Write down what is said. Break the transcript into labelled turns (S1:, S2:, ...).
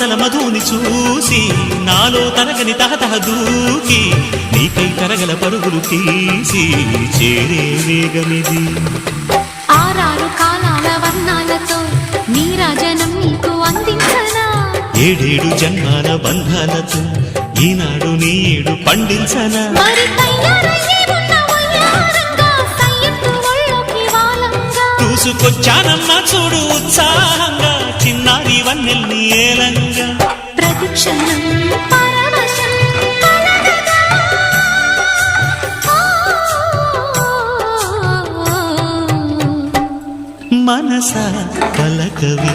S1: పాల మధుని చూసి నాలో తరగని తహతహ దూకి నీకై తరగల పరుగులు తీసి చేరే వేగమిది.
S2: ఆరారు కాలాల వర్ణాలతో నీరాజనం నీకు అందించనా,
S1: ఏడేడు జన్మాల బంధాలతో ఈనాడు నీడు పండించనా. చూసుకొచ్చానమ్మా చూడు ఉత్సాహంగా చిన్నారి వన్నెల్ని ఏలంగా.
S2: ప్రతిక్షణం పరవశం కలగగా.
S1: మనస పలకవి